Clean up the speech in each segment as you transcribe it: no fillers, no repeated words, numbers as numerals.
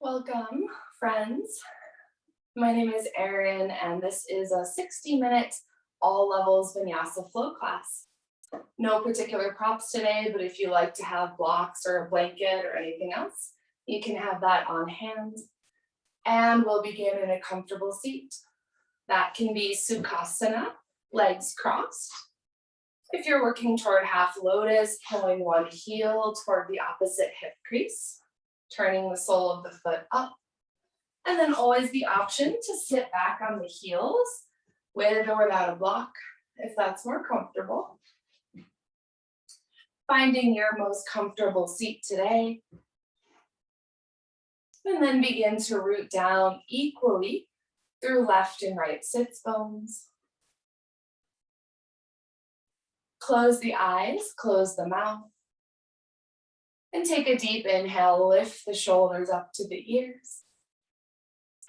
Welcome, friends. My name is Erin, and this is a 60-minute all levels vinyasa flow class. No particular props today, but if you like to have blocks or a blanket or anything else, you can have that on hand. And we'll begin in a comfortable seat. That can be Sukhasana, legs crossed. If you're working toward half lotus, pulling one heel toward the opposite hip crease, turning the sole of the foot up, and then always the option to sit back on the heels with or without a block, if that's more comfortable. Finding your most comfortable seat today, and then begin to root down equally through left and right sits bones. Close the eyes, close the mouth, and take a deep inhale, lift the shoulders up to the ears.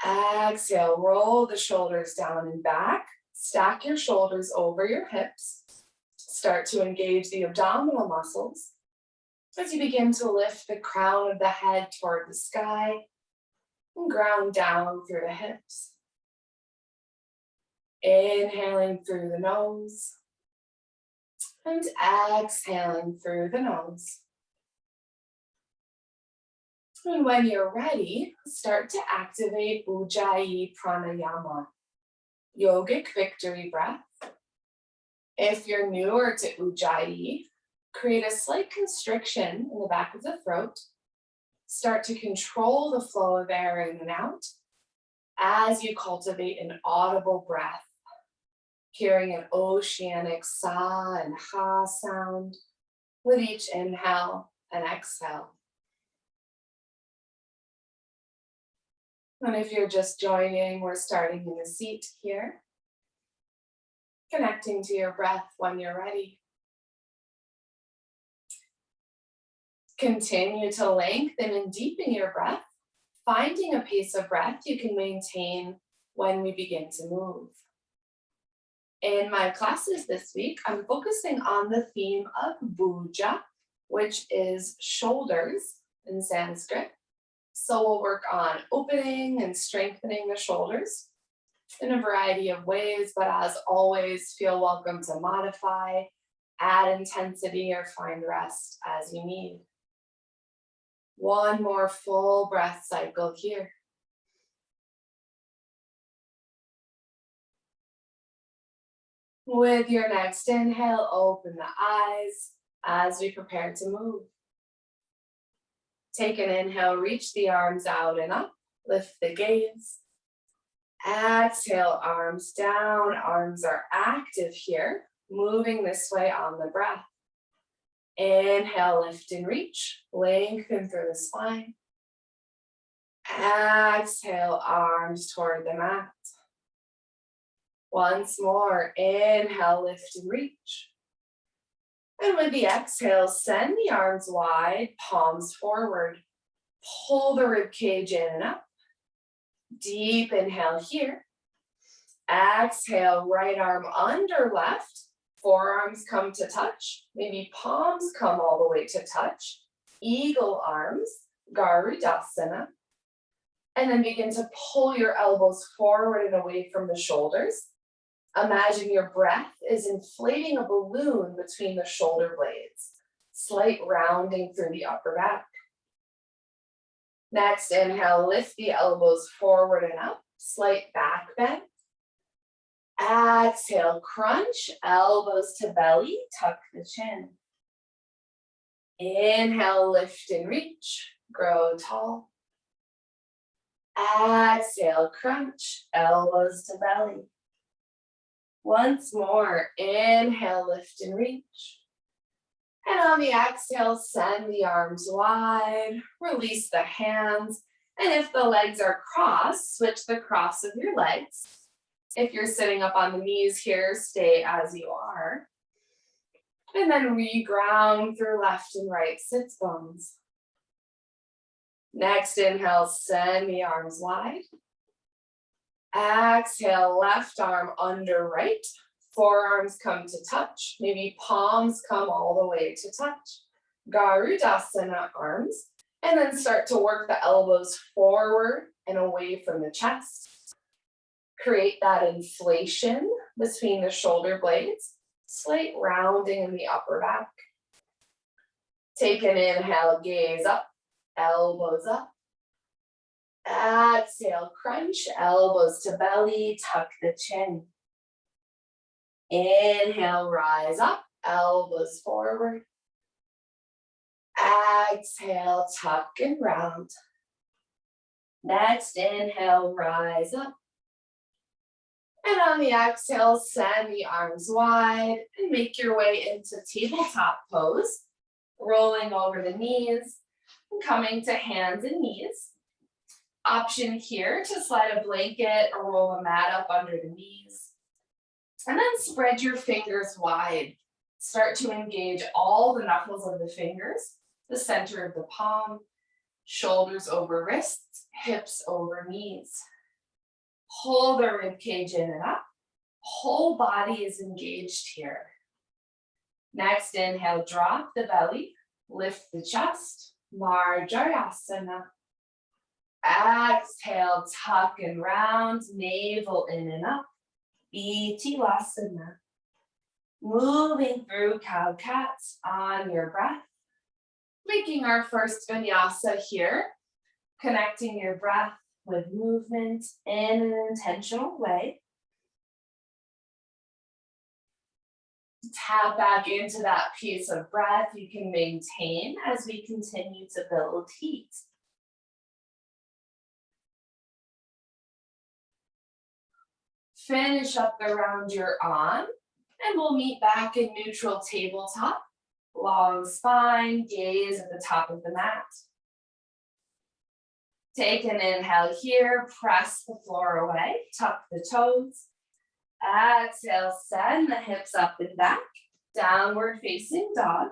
Exhale, roll the shoulders down and back. Stack your shoulders over your hips. Start to engage the abdominal muscles as you begin to lift the crown of the head toward the sky and ground down through the hips. Inhaling through the nose and exhaling through the nose. And when you're ready, start to activate Ujjayi Pranayama, yogic victory breath. If you're newer to Ujjayi, create a slight constriction in the back of the throat. Start to control the flow of air in and out as you cultivate an audible breath, hearing an oceanic sa and ha sound with each inhale and exhale. And if you're just joining, we're starting in the seat here, connecting to your breath when you're ready. Continue to lengthen and deepen your breath, finding a pace of breath you can maintain when we begin to move. In my classes this week, I'm focusing on the theme of bhuja, which is shoulders in Sanskrit. So we'll work on opening and strengthening the shoulders in a variety of ways, but as always, feel welcome to modify, add intensity, or find rest as you need. One more full breath cycle here. With your next inhale, open the eyes as we prepare to move. Take an inhale, reach the arms out and up, lift the gaze. Exhale, arms down, arms are active here, moving this way on the breath. Inhale, lift and reach, lengthen through the spine. Exhale, arms toward the mat. Once more, inhale, lift and reach. And with the exhale, send the arms wide, palms forward. Pull the rib cage in and up. Deep inhale here. Exhale, right arm under left. Forearms come to touch. Maybe palms come all the way to touch. Eagle arms, Garudasana. And then begin to pull your elbows forward and away from the shoulders. Imagine your breath is inflating a balloon between the shoulder blades. Slight rounding through the upper back. Next, inhale, lift the elbows forward and up. Slight back bend. Exhale, crunch, elbows to belly, tuck the chin. Inhale, lift and reach, grow tall. Exhale, crunch, elbows to belly. Once more, inhale, lift and reach. And on the exhale, send the arms wide, release the hands. And if the legs are crossed, switch the cross of your legs. If you're sitting up on the knees here, stay as you are. And then reground through left and right sits bones. Next inhale, send the arms wide. Exhale, left arm under right. Forearms come to touch. Maybe palms come all the way to touch. Garudasana arms. And then start to work the elbows forward and away from the chest. Create that inflation between the shoulder blades, slight rounding in the upper back. Take an inhale, gaze up, elbows up. Exhale, crunch, elbows to belly, tuck the chin. Inhale, rise up, elbows forward. Exhale, tuck and round. Next inhale, rise up. And on the exhale, send the arms wide and make your way into tabletop pose, rolling over the knees and coming to hands and knees. Option here to slide a blanket or roll a mat up under the knees. And then spread your fingers wide. Start to engage all the knuckles of the fingers, the center of the palm, shoulders over wrists, hips over knees. Pull the rib cage in and up. Whole body is engaged here. Next, inhale, drop the belly, lift the chest, Marjarasana. Exhale, tuck and round, navel in and up, Itilasana. Moving through cow-cats on your breath. Making our first vinyasa here, connecting your breath with movement in an intentional way. Tap back into that piece of breath you can maintain as we continue to build heat. Finish up the round you're on, and we'll meet back in neutral tabletop. Long spine, gaze at the top of the mat. Take an inhale here, press the floor away, tuck the toes. Exhale, send the hips up and back, downward facing dog.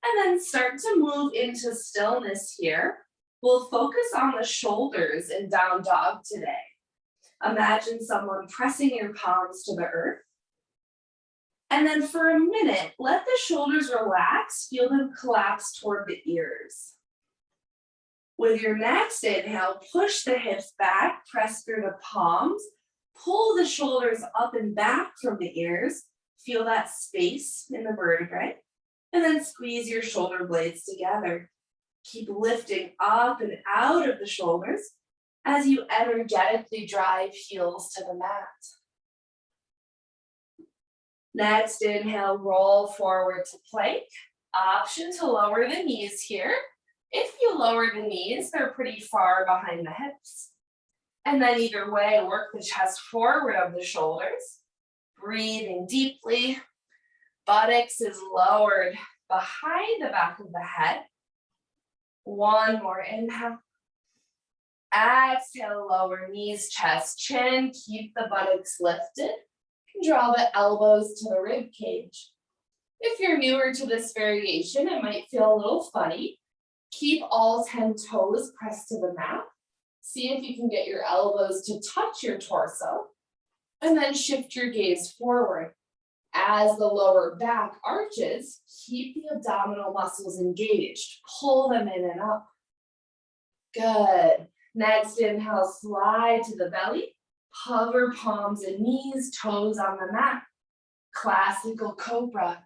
And then start to move into stillness here. We'll focus on the shoulders in down dog today. Imagine someone pressing your palms to the earth. And then for a minute, let the shoulders relax, feel them collapse toward the ears. With your next inhale, push the hips back, press through the palms, pull the shoulders up and back from the ears, feel that space in the vertebrae, and then squeeze your shoulder blades together. Keep lifting up and out of the shoulders as you energetically drive heels to the mat. Next inhale, roll forward to plank. Option to lower the knees here. If you lower the knees, they're pretty far behind the hips. And then either way, work the chest forward of the shoulders. Breathing deeply. Buttocks is lowered behind the back of the head. One more inhale. Exhale, lower knees, chest, chin. Keep the buttocks lifted. Draw the elbows to the rib cage. If you're newer to this variation, it might feel a little funny. Keep all 10 toes pressed to the mat. See if you can get your elbows to touch your torso. And then shift your gaze forward. As the lower back arches, keep the abdominal muscles engaged. Pull them in and up. Good. Next inhale, slide to the belly. Hover palms and knees, toes on the mat. Classical cobra.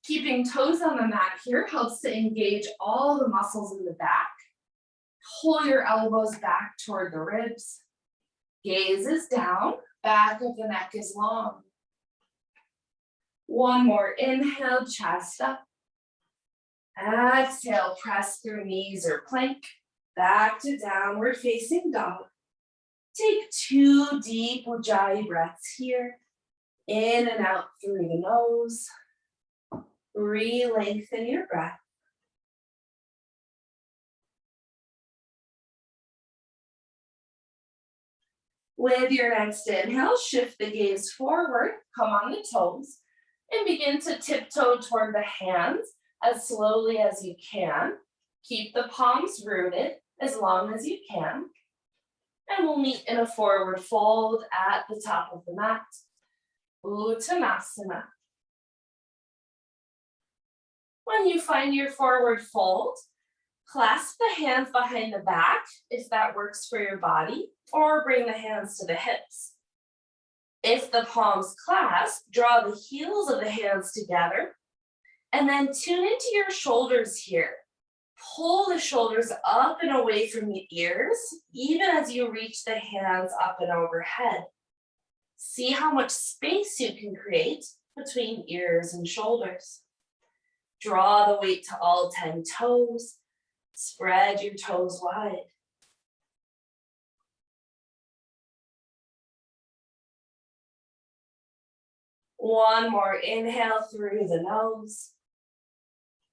Keeping toes on the mat here helps to engage all the muscles in the back. Pull your elbows back toward the ribs. Gaze is down, back of the neck is long. One more inhale, chest up. Exhale, press through knees or plank. Back to downward facing dog. Take 2 deep Ujjayi breaths here. In and out through the nose. Re-lengthen your breath. With your next inhale, shift the gaze forward, come on the toes, and begin to tiptoe toward the hands as slowly as you can. Keep the palms rooted as long as you can. And we'll meet in a forward fold at the top of the mat. Uttanasana. When you find your forward fold, clasp the hands behind the back if that works for your body, or bring the hands to the hips. If the palms clasp, draw the heels of the hands together, and then tune into your shoulders here. Pull the shoulders up and away from the ears, even as you reach the hands up and overhead. See how much space you can create between ears and shoulders. Draw the weight to all 10 toes. Spread your toes wide. One more inhale through the nose.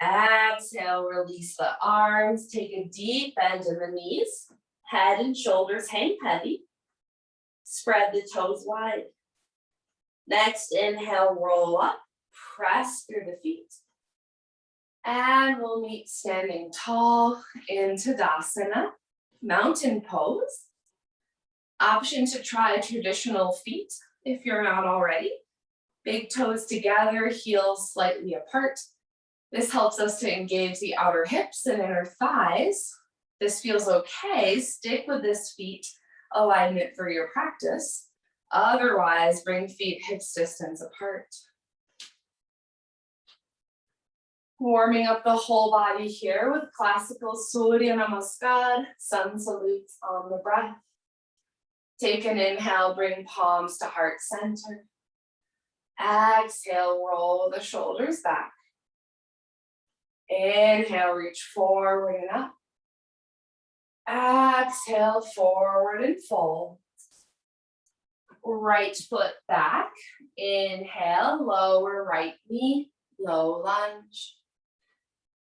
Exhale, release the arms. Take a deep bend in the knees. Head and shoulders hang heavy. Spread the toes wide. Next, inhale, roll up. Press through the feet. And we'll meet standing tall in Tadasana, mountain pose. Option to try traditional feet if you're not already. Big toes together, heels slightly apart. This helps us to engage the outer hips and inner thighs. This feels okay. Stick with this feet alignment for your practice. Otherwise, bring feet hips distance apart. Warming up the whole body here with classical Surya Namaskar, sun salutes on the breath. Take an inhale, bring palms to heart center. Exhale, roll the shoulders back. Inhale, reach forward and up. Exhale, forward and fold. Right foot back. Inhale, lower right knee, low lunge.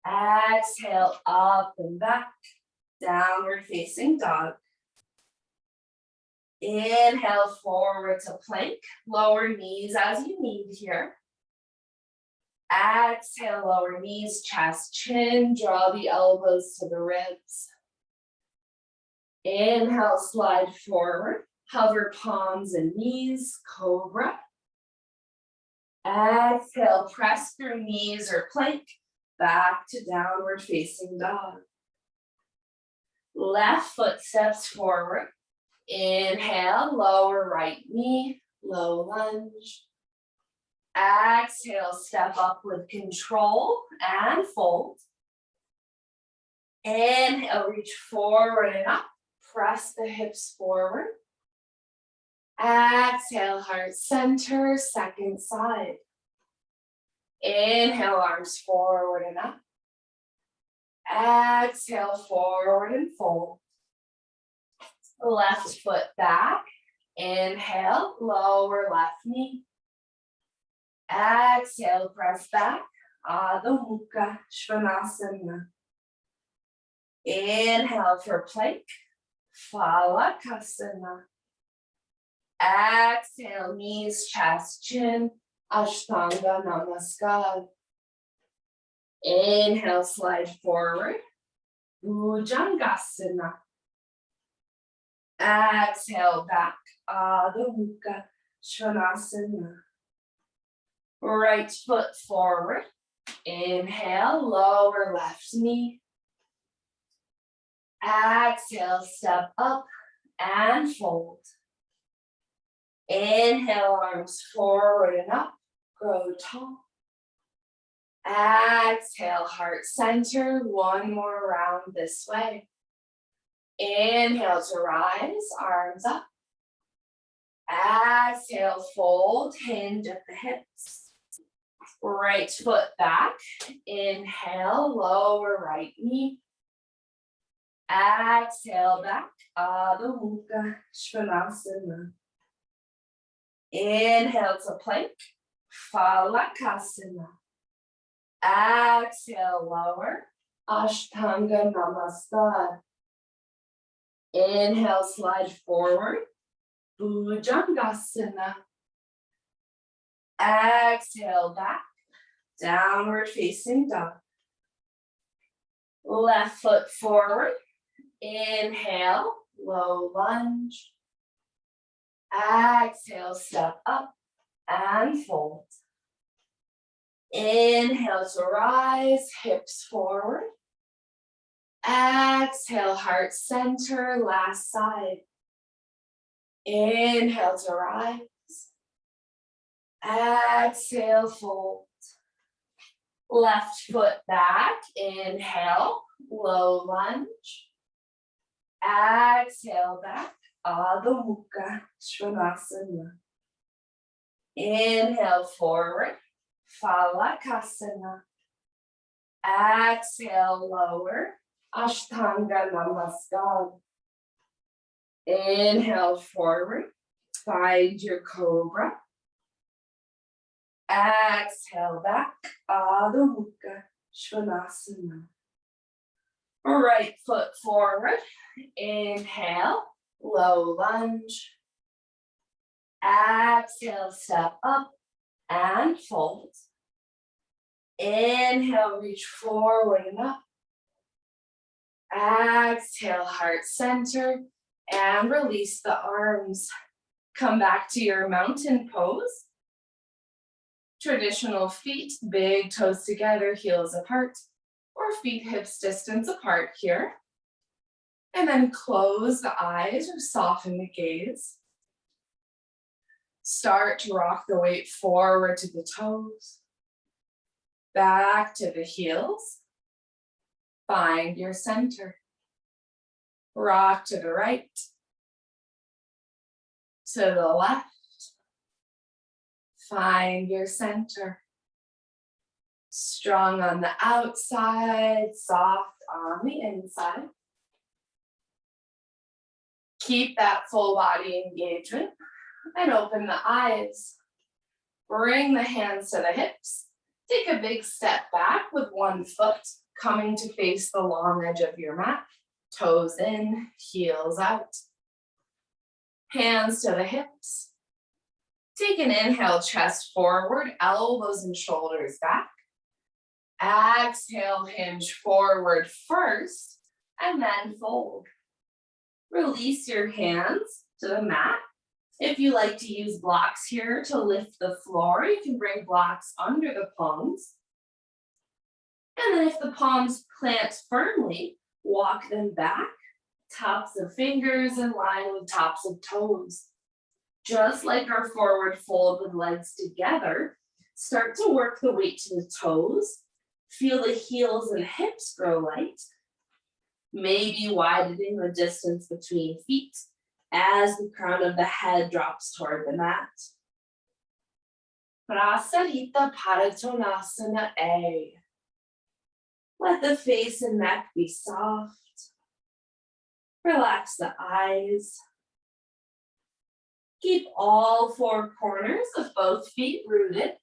Exhale, up and back, downward facing dog. Inhale, forward to plank, lower knees as you need here. Exhale, lower knees, chest, chin, draw the elbows to the ribs. Inhale, slide forward, hover palms and knees, cobra. Exhale, press through knees or plank, back to downward facing dog. Left foot steps forward. Inhale, lower right knee, low lunge. Exhale, step up with control and fold. Inhale, reach forward and up. Press the hips forward. Exhale, heart center, second side. Inhale, arms forward and up. Exhale, forward and fold. Left foot back. Inhale, lower left knee. Exhale, press back. Adho Mukha Svanasana. Inhale for plank. Phalakasana. Exhale, knees, chest, chin. Ashtanga Namaskar. Inhale, slide forward. Bhujangasana. Exhale, back. Adho Mukha Svanasana. Right foot forward. Inhale, lower left knee. Exhale, step up and fold. Inhale, arms forward and up. Grow tall. Exhale, heart center. One more round this way. Inhale to rise, arms up. Exhale, fold, hinge at the hips. Right foot back. Inhale, lower right knee. Exhale, back. Adho Mukha Svanasana. Inhale to plank. Phalakasana. Exhale, lower. Ashtanga Namaskar. Inhale, slide forward. Bhujangasana. Exhale, back. Downward facing dog. Left foot forward. Inhale, low lunge. Exhale, step up and fold. Inhale to rise, hips forward. Exhale, heart center, last side. Inhale to rise. Exhale, fold. Left foot back, inhale, low lunge. Exhale back, Adho Mukha Svanasana. Inhale forward, Phalakasana. Exhale lower, Ashtanga Namaskar. Inhale forward, find your cobra. Exhale back, Adho Mukha Svanasana. Right foot forward, inhale, low lunge. Exhale, step up and fold. Inhale, reach forward and up. Exhale, heart center, and release the arms. Come back to your mountain pose. Traditional feet, big toes together, heels apart, or feet hips distance apart here. And then close the eyes or soften the gaze. Start to rock the weight forward to the toes, back to the heels. Find your center. Rock to the right, to the left. Find your center. Strong on the outside, soft on the inside. Keep that full body engagement and open the eyes. Bring the hands to the hips. Take a big step back with one foot coming to face the long edge of your mat. Toes in, heels out. Hands to the hips. Take an inhale, chest forward, elbows and shoulders back. Exhale, hinge forward first, and then fold. Release your hands to the mat. If you like to use blocks here to lift the floor, you can bring blocks under the palms. And then if the palms plant firmly, walk them back, tops of fingers in line with tops of toes. Just like our forward fold with legs together, start to work the weight to the toes. Feel the heels and hips grow light. Maybe widening the distance between feet as the crown of the head drops toward the mat. Prasarita Paritonasana A. Let the face and neck be soft. Relax the eyes. Keep all four corners of both feet rooted.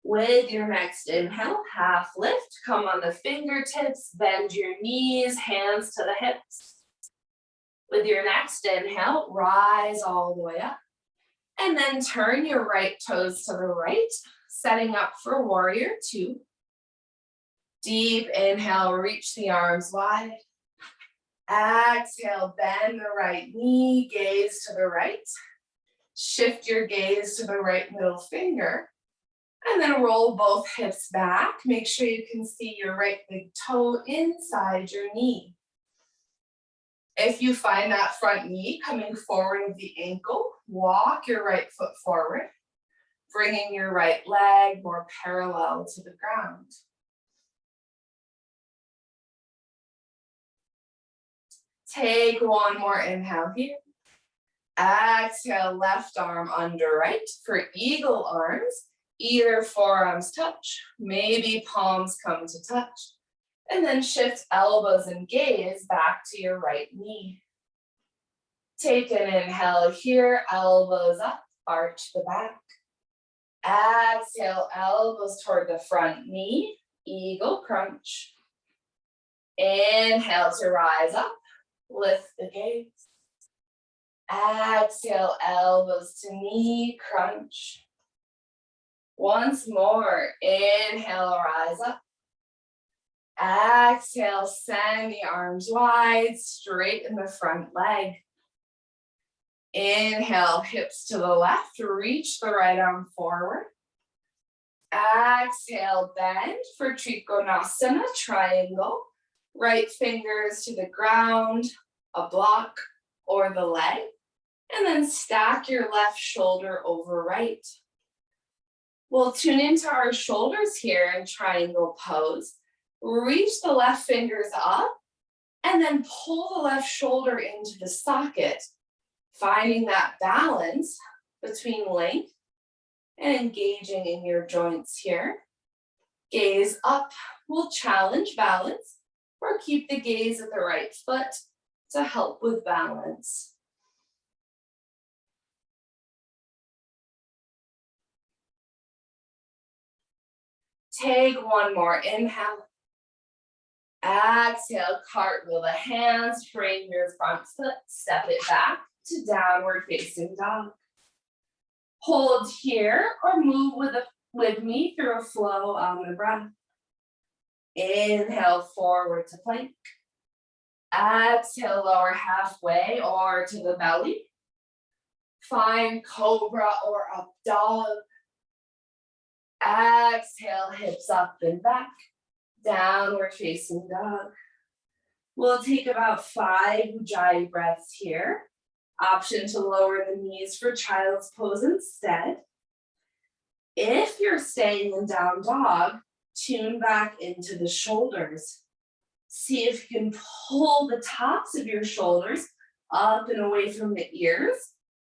With your next inhale, half lift, come on the fingertips, bend your knees, hands to the hips. With your next inhale, rise all the way up. And then turn your right toes to the right, setting up for warrior two. Deep inhale, reach the arms wide. Exhale, bend the right knee, gaze to the right. Shift your gaze to the right middle finger. And then roll both hips back. Make sure you can see your right big toe inside your knee. If you find that front knee coming forward with the ankle, walk your right foot forward, bringing your right leg more parallel to the ground. Take one more inhale here. Exhale, left arm under right. For eagle arms, either forearms touch, maybe palms come to touch. And then shift elbows and gaze back to your right knee. Take an inhale here, elbows up, arch the back. Exhale, elbows toward the front knee, eagle crunch. Inhale to rise up, lift the gaze. Exhale, elbows to knee, crunch. Once more, inhale, rise up. Exhale, send the arms wide, straighten the front leg. Inhale, hips to the left, reach the right arm forward. Exhale, bend for Trikonasana, triangle. Right fingers to the ground, a block or the leg. And then stack your left shoulder over right. We'll tune into our shoulders here in triangle pose. Reach the left fingers up and then pull the left shoulder into the socket, finding that balance between length and engaging in your joints here. Gaze up, we'll challenge balance, or keep the gaze at the right foot to help with balance. Take one more inhale. Exhale, cartwheel the hands, frame your front foot, step it back to downward facing dog. Hold here or move with me through a flow on the breath. Inhale, forward to plank. Exhale, lower halfway or to the belly. Find cobra or up dog. Exhale, hips up and back. Downward facing dog. We'll take about 5 Ujjayi breaths here. Option to lower the knees for child's pose instead. If you're staying in down dog, tune back into the shoulders. See if you can pull the tops of your shoulders up and away from the ears.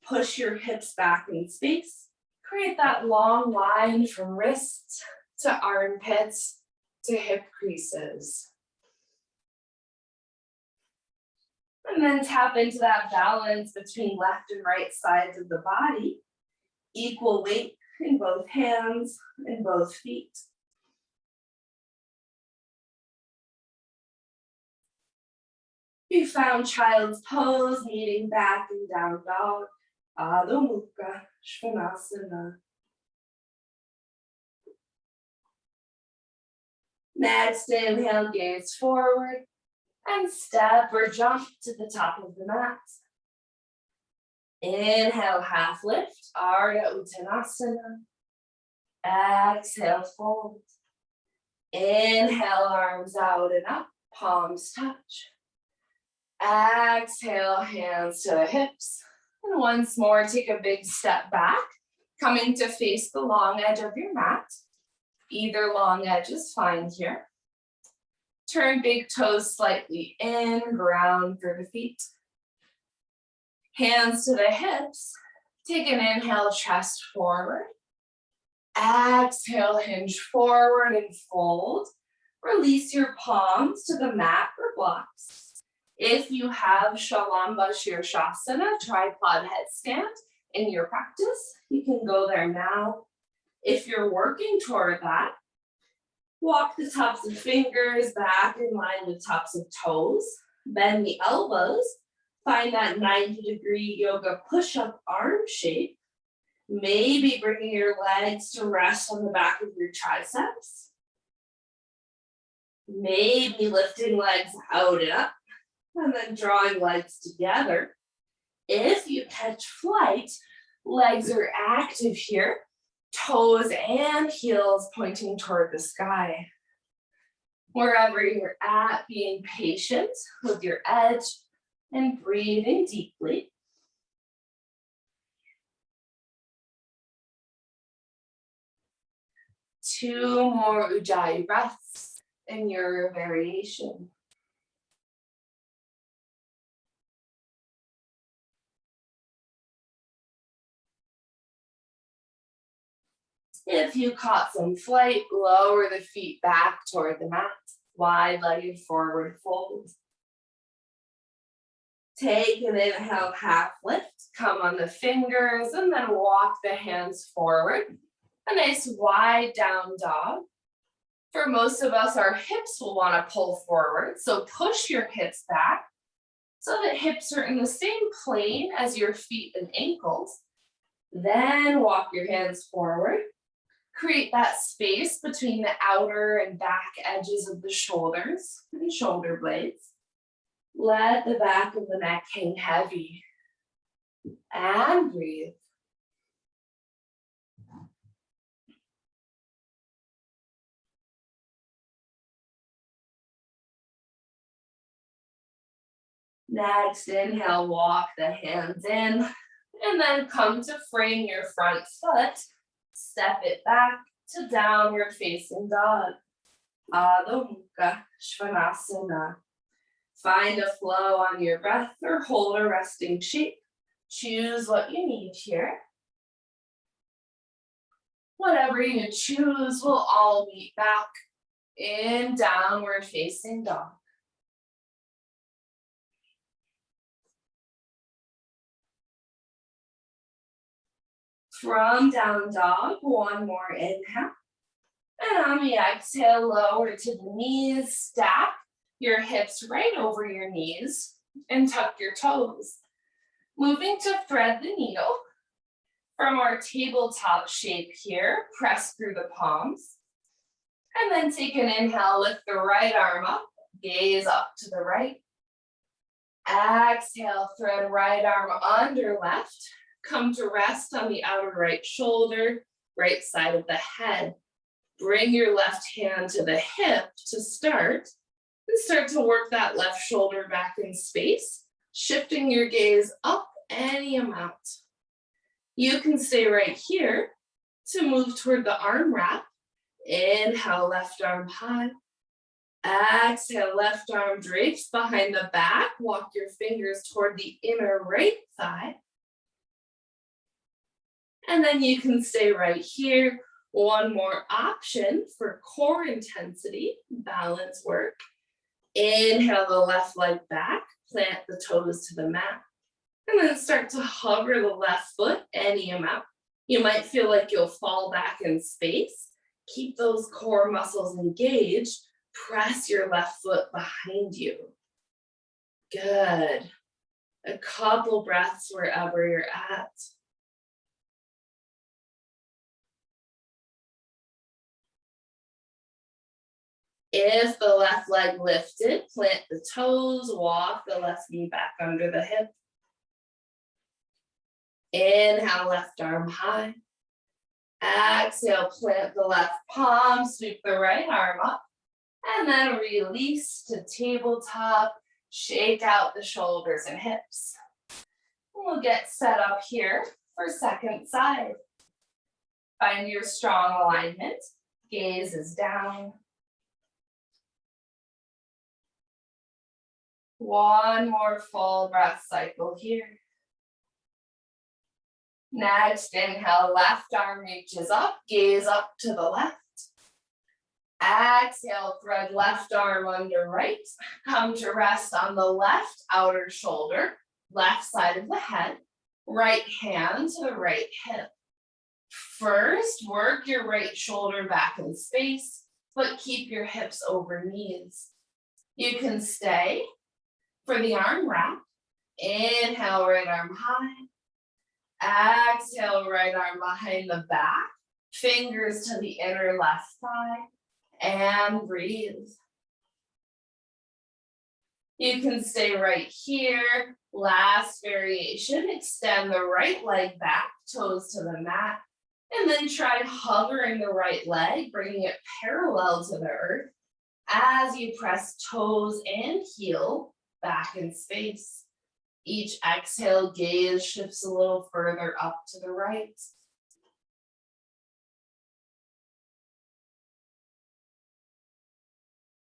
Push your hips back in space. Create that long line from wrists to armpits to hip creases. And then tap into that balance between left and right sides of the body. Equal weight in both hands and both feet. You found child's pose, kneeling back and down dog. Adho Mukha Svanasana. Next, inhale, gaze forward and step or jump to the top of the mat. Inhale, half lift, Ardha Uttanasana. Exhale, fold. Inhale, arms out and up, palms touch. Exhale, hands to the hips. And once more, take a big step back, coming to face the long edge of your mat. Either long edge is fine here. Turn big toes slightly in, ground through the feet. Hands to the hips. Take an inhale, chest forward. Exhale, hinge forward and fold. Release your palms to the mat or blocks. If you have Shalamba Shirshasana, tripod headstand in your practice, you can go there now. If you're working toward that, walk the tops of fingers back in line with tops of toes. Bend the elbows. Find that 90-degree yoga push-up arm shape. Maybe bringing your legs to rest on the back of your triceps. Maybe lifting legs out and up, and then drawing legs together. If you catch flight, legs are active here. Toes and heels pointing toward the sky. Wherever you're at, being patient with your edge and breathing deeply. Two more Ujjayi breaths in your variation. If you caught some flight, lower the feet back toward the mat, wide-legged forward fold. Take an inhale, half lift, come on the fingers, and then walk the hands forward. A nice wide down dog. For most of us, our hips will want to pull forward, so push your hips back so that hips are in the same plane as your feet and ankles. Then walk your hands forward. Create that space between the outer and back edges of the shoulders and shoulder blades. Let the back of the neck hang heavy. And breathe. Next, inhale, walk the hands in, and then come to frame your front foot. Step it back to downward facing dog. Adho Mukha Svanasana. Find a flow on your breath or hold a resting shape. Choose what you need here. Whatever you choose, we'll all meet back in downward facing dog. From down dog, one more inhale. And on the exhale, lower to the knees, stack your hips right over your knees and tuck your toes. Moving to thread the needle. From our tabletop shape here, press through the palms. And then take an inhale, lift the right arm up, gaze up to the right. Exhale, thread right arm under left. Come to rest on the outer right shoulder, right side of the head. Bring your left hand to the hip to start, and start to work that left shoulder back in space, shifting your gaze up any amount. You can stay right here to move toward the arm wrap. Inhale, left arm high. Exhale, left arm drapes behind the back. Walk your fingers toward the inner right thigh. And then you can stay right here. One more option for core intensity, balance work. Inhale the left leg back, plant the toes to the mat, and then start to hover the left foot any amount. You might feel like you'll fall back in space. Keep those core muscles engaged. Press your left foot behind you. Good. A couple breaths wherever you're at. If the left leg lifted, plant the toes, walk the left knee back under the hip. Inhale, left arm high. Exhale, plant the left palm, sweep the right arm up, and then release to tabletop. Shake out the shoulders and hips. We'll get set up here for second side. Find your strong alignment. Gaze is down. One more full breath cycle here. Next, inhale, left arm reaches up, gaze up to the left. Exhale, thread left arm under right. Come to rest on the left outer shoulder, left side of the head. Right hand to the right hip. First, work your right shoulder back in space, but keep your hips over knees. You can stay for the arm wrap. Inhale, right arm high. Exhale, right arm behind the back. Fingers to the inner left thigh. And breathe. You can stay right here. Last variation. Extend the right leg back, toes to the mat. And then try hovering the right leg, bringing it parallel to the earth as you press toes and heel back in space. Each exhale, gaze shifts a little further up to the right.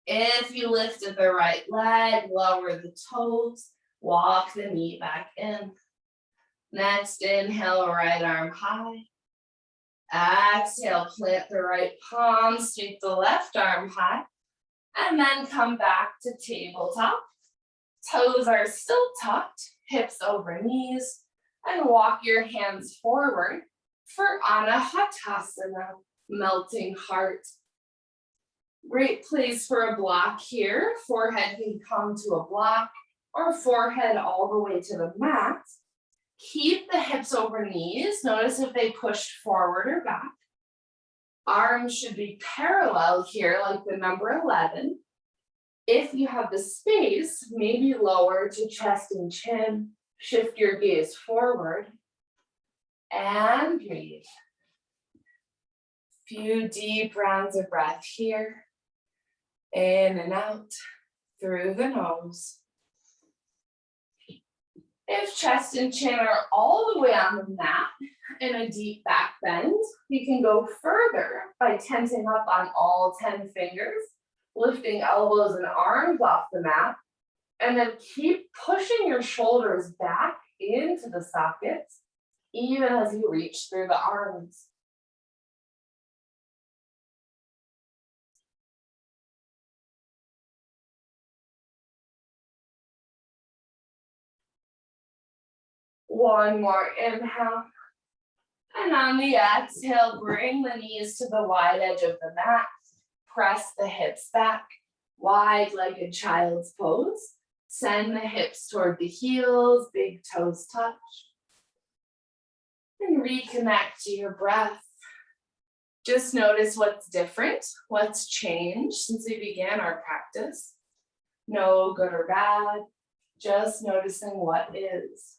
If you lifted the right leg, lower the toes, walk the knee back in. Next, inhale, right arm high. Exhale, plant the right palm, sweep the left arm high, and then come back to tabletop. Toes are still tucked, hips over knees, and walk your hands forward for Anahatasana, melting heart. Great place for a block here. Forehead can come to a block or forehead all the way to the mat. Keep the hips over knees. Notice if they push forward or back. Arms should be parallel here like the number 11. If you have the space, maybe lower to chest and chin. Shift your gaze forward and breathe. Few deep rounds of breath here. In and out through the nose. If chest and chin are all the way on the mat in a deep back bend, you can go further by tensing up on all 10 fingers, lifting elbows and arms off the mat, and then keep pushing your shoulders back into the sockets, even as you reach through the arms. One more inhale. And on the exhale, bring the knees to the wide edge of the mat. Press the hips back, wide-legged child's pose. Send the hips toward the heels, big toes touch. And reconnect to your breath. Just notice what's different, what's changed since we began our practice. No good or bad, just noticing what is.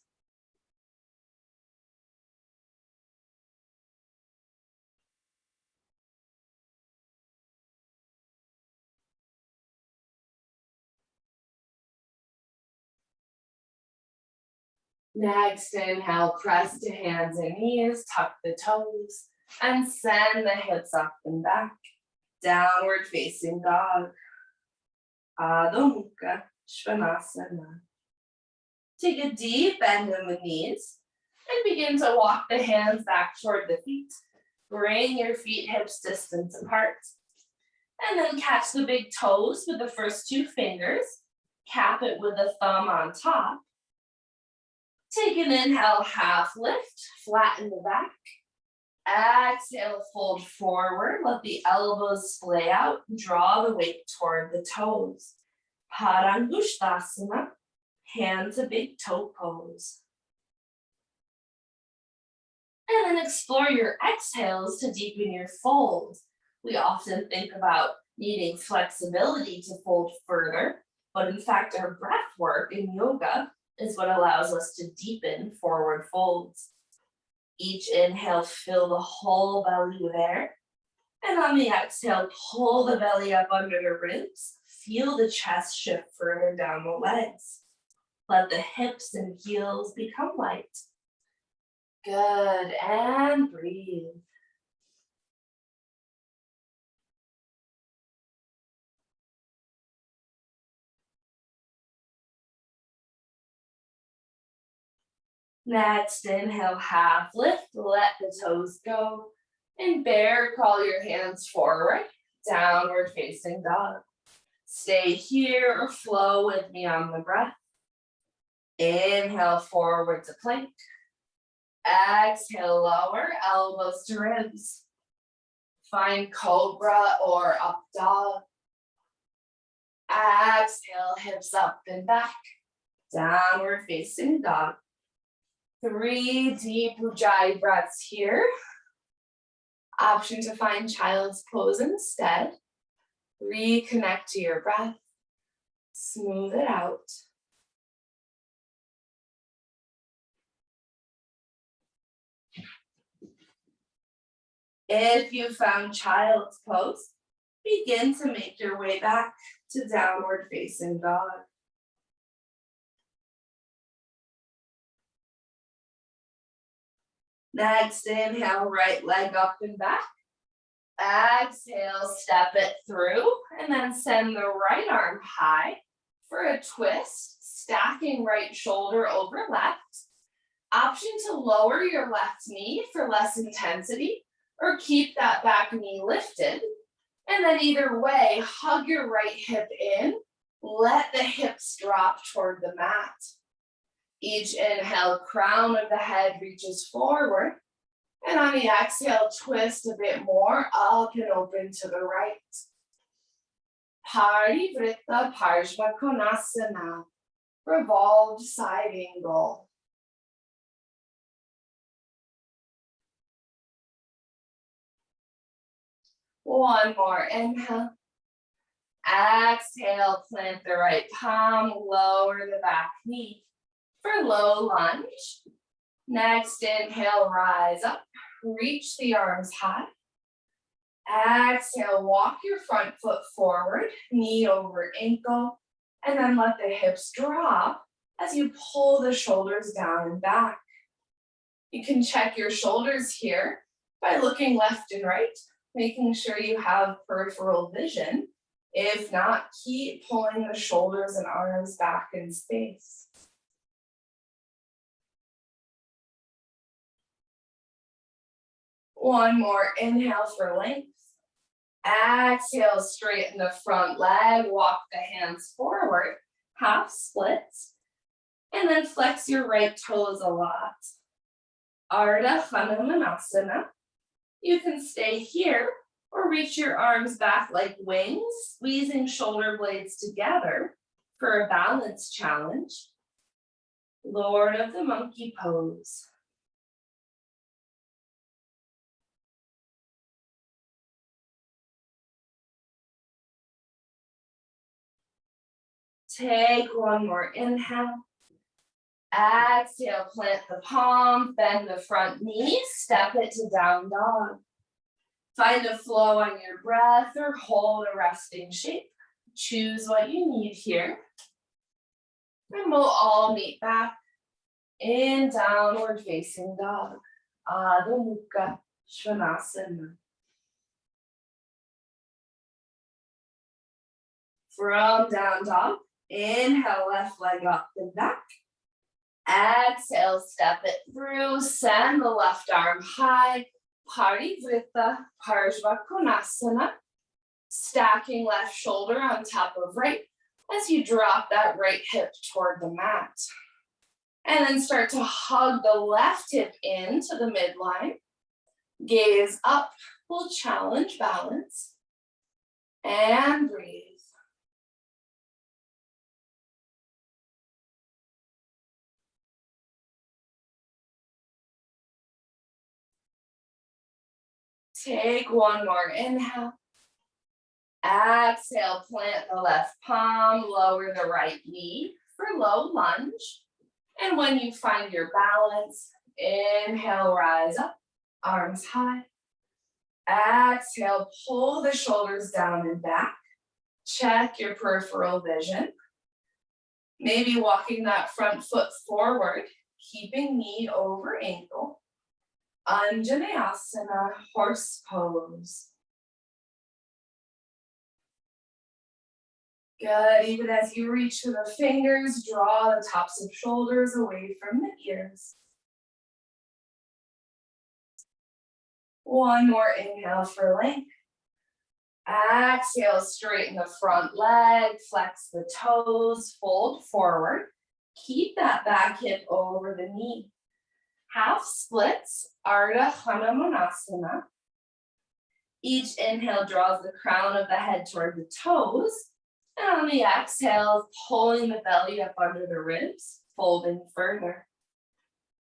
Next, inhale, press to hands and knees, tuck the toes, and send the hips up and back. Downward facing dog. Adho Mukha Svanasana. Take a deep bend in the knees and begin to walk the hands back toward the feet. Bring your feet hips distance apart. And then catch the big toes with the first 2 fingers. Cap it with the thumb on top. Take an inhale, half lift, flatten the back. Exhale, fold forward, let the elbows splay out, draw the weight toward the toes. Parangusthasana, hand to big toe pose. And then explore your exhales to deepen your fold. We often think about needing flexibility to fold further, but in fact, our breath work in yoga is what allows us to deepen forward folds. Each inhale, fill the whole belly with air. And on the exhale, pull the belly up under the ribs. Feel the chest shift further down the legs. Let the hips and heels become light. Good, and breathe. Next, inhale, half lift, let the toes go. And bear crawl your hands forward, downward facing dog. Stay here or flow with me on the breath. Inhale, forward to plank. Exhale, lower, elbows to ribs. Find cobra or up dog. Exhale, hips up and back. Downward facing dog. 3 deep Ujjayi breaths here. Option to find child's pose instead. Reconnect to your breath. Smooth it out. If you found child's pose, begin to make your way back to downward facing dog. Next, inhale, right leg up and back. Exhale, step it through, and then send the right arm high for a twist, stacking right shoulder over left. Option to lower your left knee for less intensity, or keep that back knee lifted. And then either way, hug your right hip in, let the hips drop toward the mat. Each inhale, crown of the head reaches forward. And on the exhale, twist a bit more, up and open to the right. Parivrtta Parsva Konasana, revolved side angle. One more inhale. Exhale, plant the right palm, lower the back knee. for low lunge. Next inhale, rise up, reach the arms high. Exhale, walk your front foot forward, knee over ankle, and then let the hips drop as you pull the shoulders down and back. You can check your shoulders here by looking left and right, making sure you have peripheral vision. If not, keep pulling the shoulders and arms back in space. One more inhale for length. Exhale, straighten the front leg, walk the hands forward, half splits, and then flex your right toes a lot. Ardha Hanumanasana. You can stay here or reach your arms back like wings, squeezing shoulder blades together for a balance challenge. Lord of the monkey pose. Take one more inhale. Exhale, plant the palm, bend the front knee, step it to down dog. Find a flow on your breath or hold a resting shape. Choose what you need here. And we'll all meet back in downward facing dog. Adho Mukha Svanasana. From down dog, inhale, left leg up and back. Exhale, step it through, send the left arm high, Parivrtta Parshva Konasana. Stacking left shoulder on top of right as you drop that right hip toward the mat. And then start to hug the left hip into the midline. Gaze up, we'll challenge balance. And breathe. Take one more inhale. Exhale, plant the left palm, lower the right knee for low lunge. And when you find your balance, inhale, rise up, arms high. Exhale, pull the shoulders down and back. Check your peripheral vision. Maybe walking that front foot forward, keeping knee over ankle. Anjaneyasana, horse pose. Good, even as you reach for the fingers, draw the tops of shoulders away from the ears. One more inhale for length. Exhale, straighten the front leg, flex the toes, fold forward. Keep that back hip over the knee. Half splits, Ardha Hanumanasana. Each inhale draws the crown of the head toward the toes. And on the exhale, pulling the belly up under the ribs, folding further.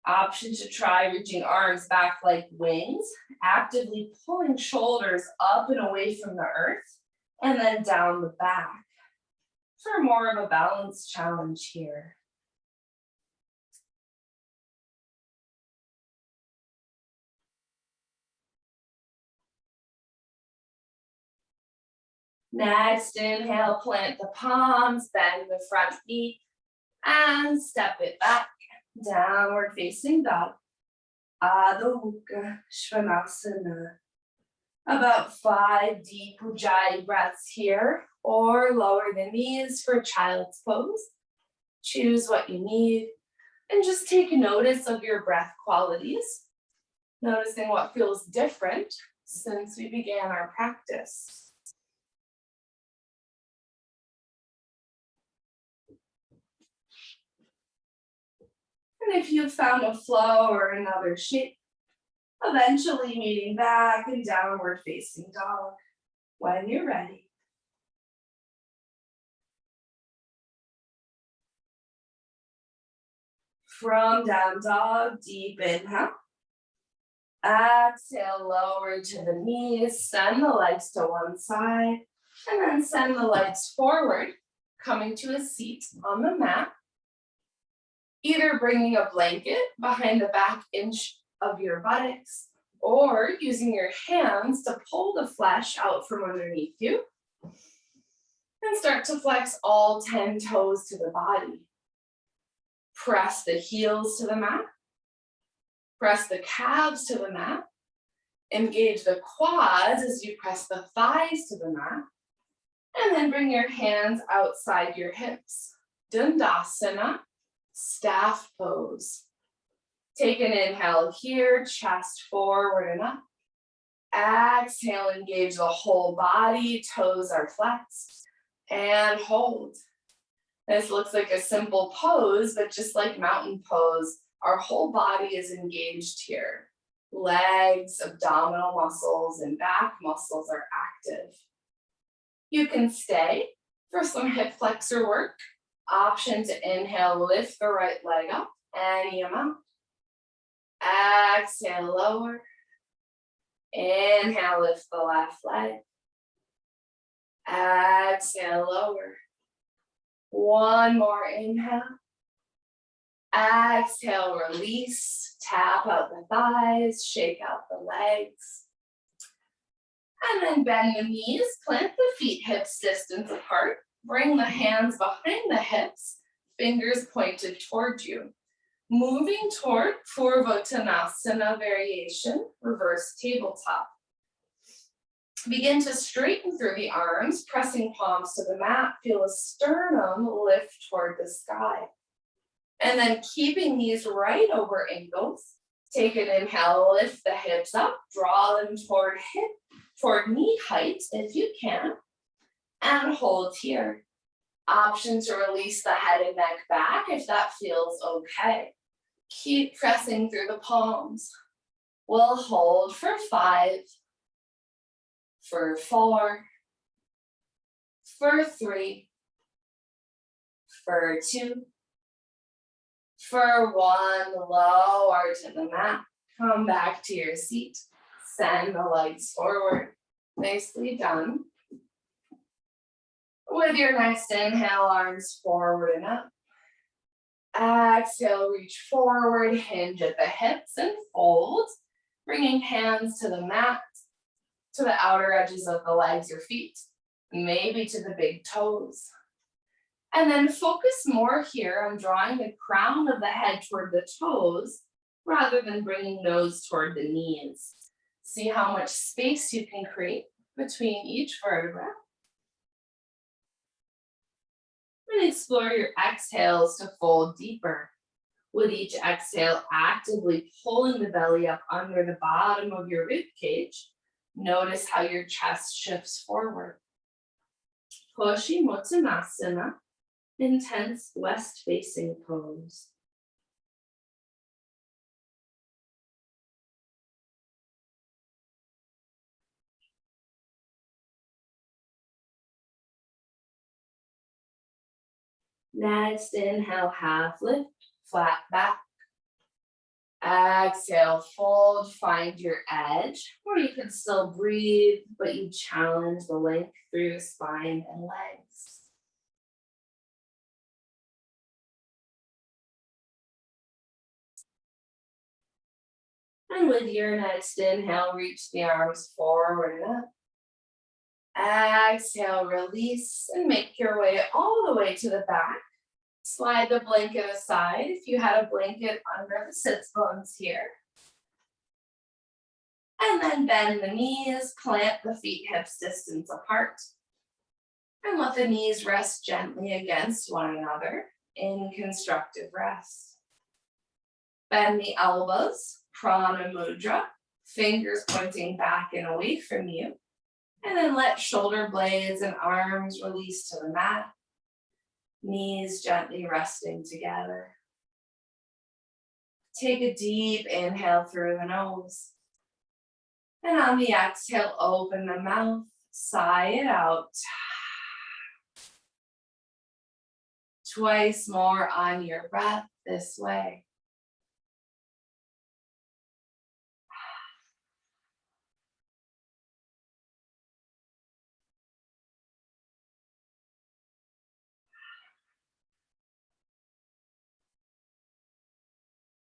Option to try reaching arms back like wings, actively pulling shoulders up and away from the earth, and then down the back for more of a balance challenge here. Next, inhale, plant the palms, bend the front knee, and step it back. Downward facing dog. Adho Mukha Svanasana. About 5 deep Ujjayi breaths here, or lower the knees for child's pose. Choose what you need, and just take notice of your breath qualities, noticing what feels different since we began our practice. And if you've found a flow or another shape, eventually meeting back in downward facing dog when you're ready. From down dog, deep inhale. Exhale, lower to the knees, send the legs to one side, and then send the legs forward, coming to a seat on the mat. Either bringing a blanket behind the back inch of your buttocks or using your hands to pull the flesh out from underneath you and start to flex all 10 toes to the body. Press the heels to the mat. Press the calves to the mat. Engage the quads as you press the thighs to the mat. And then bring your hands outside your hips. Dandasana, staff pose. Take an inhale here, chest forward and up. Exhale, engage the whole body, toes are flexed. And hold. This looks like a simple pose, but just like mountain pose, our whole body is engaged here. Legs, abdominal muscles, and back muscles are active. You can stay for some hip flexor work. Option to inhale, lift the right leg up, any amount. Exhale, lower. Inhale, lift the left leg. Exhale, lower. One more inhale. Exhale, release. Tap out the thighs, shake out the legs. And then bend the knees, plant the feet hips distance apart. Bring the hands behind the hips, fingers pointed toward you. Moving toward Purvottanasana variation, reverse tabletop. Begin to straighten through the arms, pressing palms to the mat. Feel a sternum lift toward the sky. And then keeping these right over ankles, take an inhale, lift the hips up, draw them toward knee height if you can, and hold here. Option to release the head and neck back if that feels okay. Keep pressing through the palms. We'll hold for 5, for 4, for 3, for 2, for 1, lower to the mat. Come back to your seat. Send the legs forward. Nicely done. With your next inhale, arms forward and up. Exhale, reach forward, hinge at the hips and fold. Bringing hands to the mat, to the outer edges of the legs, your feet, maybe to the big toes. And then focus more here on drawing the crown of the head toward the toes rather than bringing those toward the knees. See how much space you can create between each vertebra. And explore your exhales to fold deeper. With each exhale, actively pulling the belly up under the bottom of your rib cage. Notice how your chest shifts forward. Paschimottanasana, intense west-facing pose. Next, inhale, half lift, flat back. Exhale, fold, find your edge, or you can still breathe, but you challenge the length through your spine and legs. And with your next inhale, reach the arms forward and up. Exhale, release, and make your way all the way to the back. Slide the blanket aside if you had a blanket under the sits bones here. And then bend the knees, plant the feet hips distance apart. And let the knees rest gently against one another in constructive rest. Bend the elbows, prana mudra, fingers pointing back and away from you. And then let shoulder blades and arms release to the mat. Knees gently resting together. Take a deep inhale through the nose. And on the exhale, open the mouth, sigh it out. Twice more on your breath this way.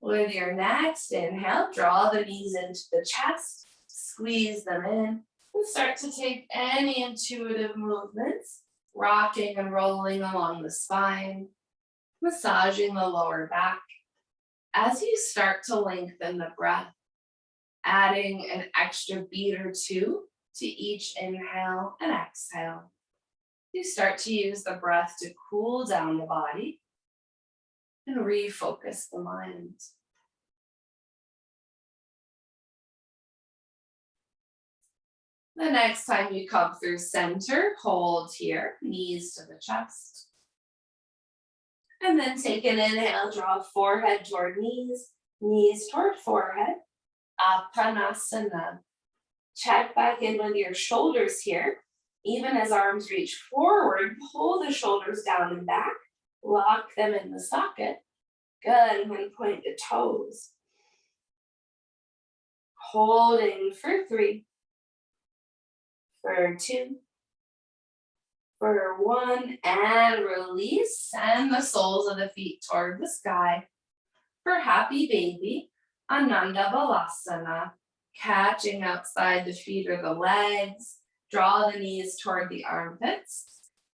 With your next inhale, draw the knees into the chest, squeeze them in, and start to take any intuitive movements, rocking and rolling along the spine, massaging the lower back. As you start to lengthen the breath, adding an extra beat or two to each inhale and exhale. You start to use the breath to cool down the body and refocus the mind. The next time you come through center, hold here, knees to the chest. And then take an inhale, draw forehead toward knees, knees toward forehead. Apanasana. Check back in with your shoulders here. Even as arms reach forward, pull the shoulders down and back. Lock them in the socket. Good, and then point the toes. Holding for 3, for 2, for 1, and release. Send the soles of the feet toward the sky. For happy baby, Ananda Balasana. Catching outside the feet or the legs. Draw the knees toward the armpits.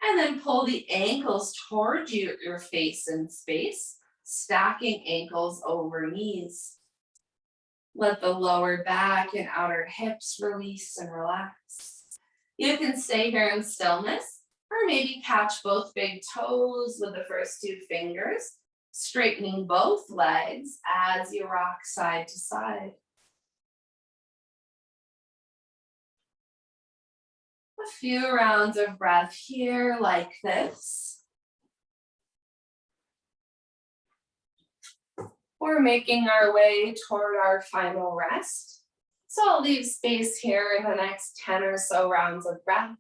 And then pull the ankles toward you, your face in space. Stacking ankles over knees. Let the lower back and outer hips release and relax. You can stay here in stillness, or maybe catch both big toes with the first 2 fingers, straightening both legs as you rock side to side. A few rounds of breath here like this. We're making our way toward our final rest. So I'll leave space here in the next 10 or so rounds of breath.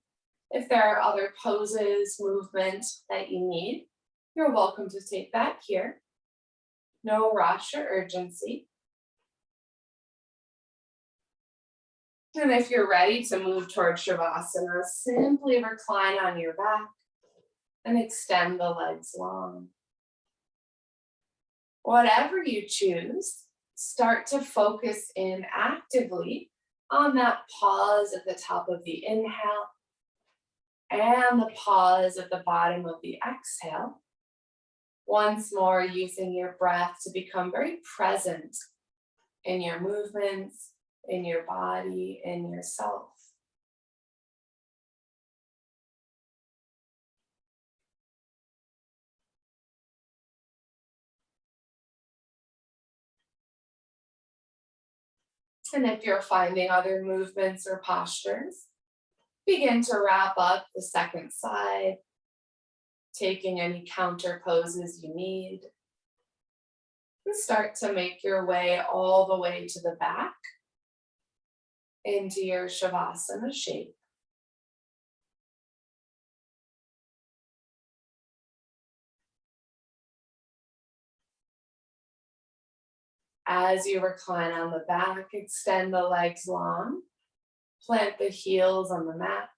If there are other poses, movement that you need, you're welcome to take that here. No rush or urgency. And if you're ready to move toward Shavasana, simply recline on your back and extend the legs long. Whatever you choose, start to focus in actively on that pause at the top of the inhale and the pause at the bottom of the exhale. Once more, using your breath to become very present in your movements, in your body, in yourself. And if you're finding other movements or postures, begin to wrap up the second side, taking any counter poses you need. And start to make your way all the way to the back into your Shavasana shape. As you recline on the back, extend the legs long, plant the heels on the mat,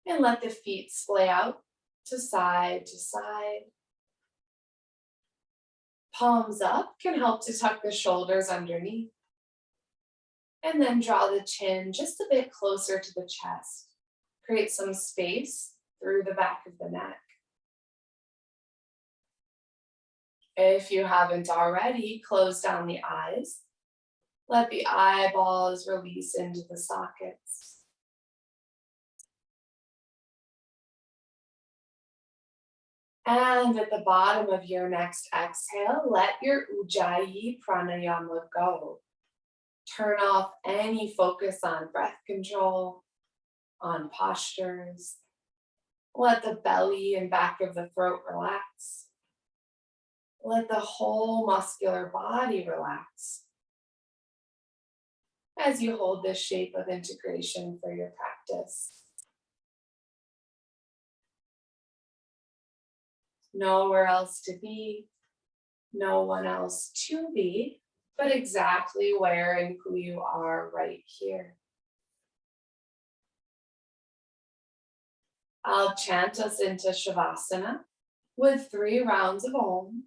and let the feet splay out to side to side. Palms up can help to tuck the shoulders underneath. And then draw the chin just a bit closer to the chest. Create some space through the back of the neck. If you haven't already, close down the eyes. Let the eyeballs release into the sockets. And at the bottom of your next exhale, let your Ujjayi Pranayama go. Turn off any focus on breath control, on postures. Let the belly and back of the throat relax. Let the whole muscular body relax as you hold this shape of integration for your practice. Nowhere else to be, no one else to be, but exactly where and who you are right here. I'll chant us into Shavasana with 3 rounds of Om,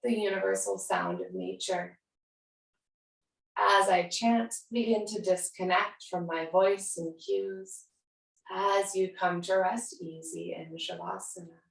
the universal sound of nature. As I chant, begin to disconnect from my voice and cues as you come to rest easy in Shavasana.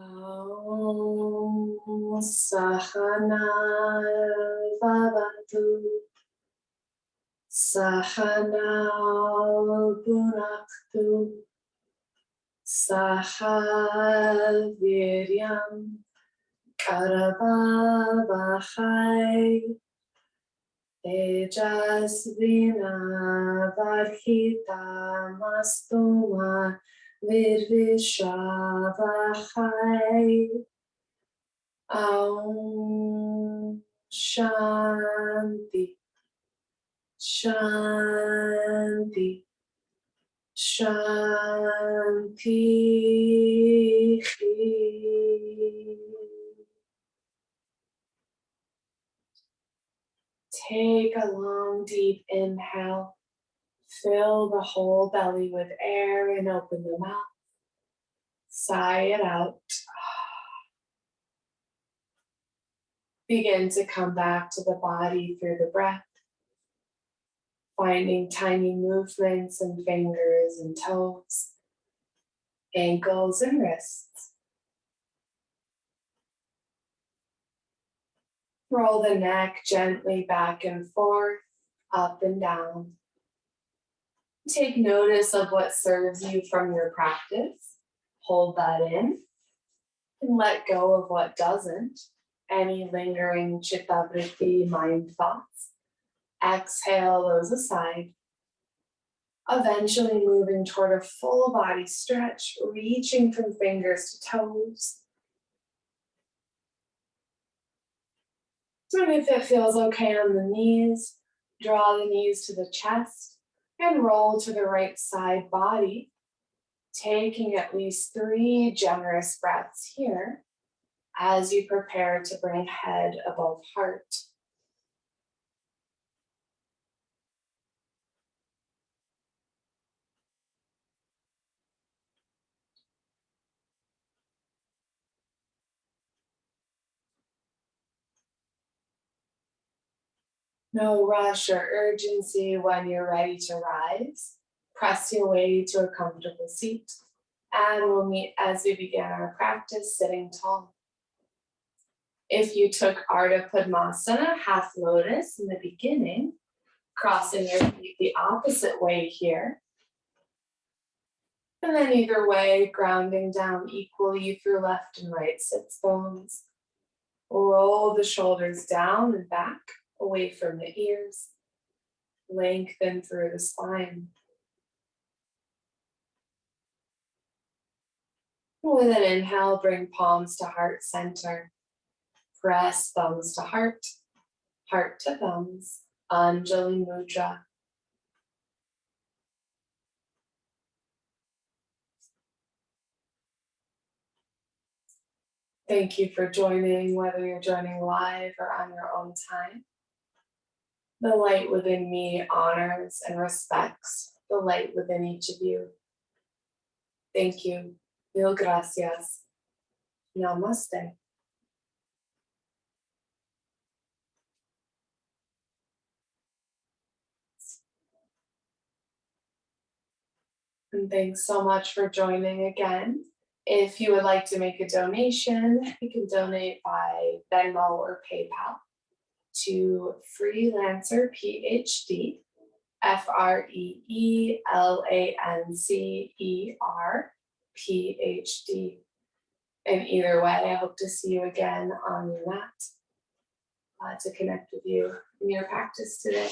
Om Sahana Vavatu Sahana Bhunaktu Saha Viryam Karavavahai Tejasvina Varhitamastu Virvishavahai. Aum Shanti Shanti Shanti. Take a long deep inhale. Fill the whole belly with air and open the mouth. Sigh it out. Begin to come back to the body through the breath, finding tiny movements in fingers and toes, ankles and wrists. Roll the neck gently back and forth, up and down. Take notice of what serves you from your practice. Hold that in and let go of what doesn't. Any lingering chitta vritti mind thoughts. Exhale those aside. Eventually moving toward a full body stretch, reaching from fingers to toes. And if it feels okay on the knees, draw the knees to the chest and roll to the right side body, taking at least 3 generous breaths here as you prepare to bring head above heart. No rush or urgency when you're ready to rise. Press your way to a comfortable seat, and we'll meet as we begin our practice sitting tall. If you took Ardha Padmasana, half lotus in the beginning, crossing your feet the opposite way here. And then either way, grounding down equally through left and right sits bones. Roll the shoulders down and back, away from the ears. Lengthen through the spine. With an inhale, bring palms to heart center. Press thumbs to heart to thumbs. Anjali Mudra. Thank you for joining, whether you're joining live or on your own time. The light within me honors and respects the light within each of you. Thank you. Mil gracias. Namaste. And thanks so much for joining again. If you would like to make a donation, you can donate by Venmo or PayPal to Freelancer PhD, FREELANCER PhD. And either way, I hope to see you again on your mat to connect with you in your practice today.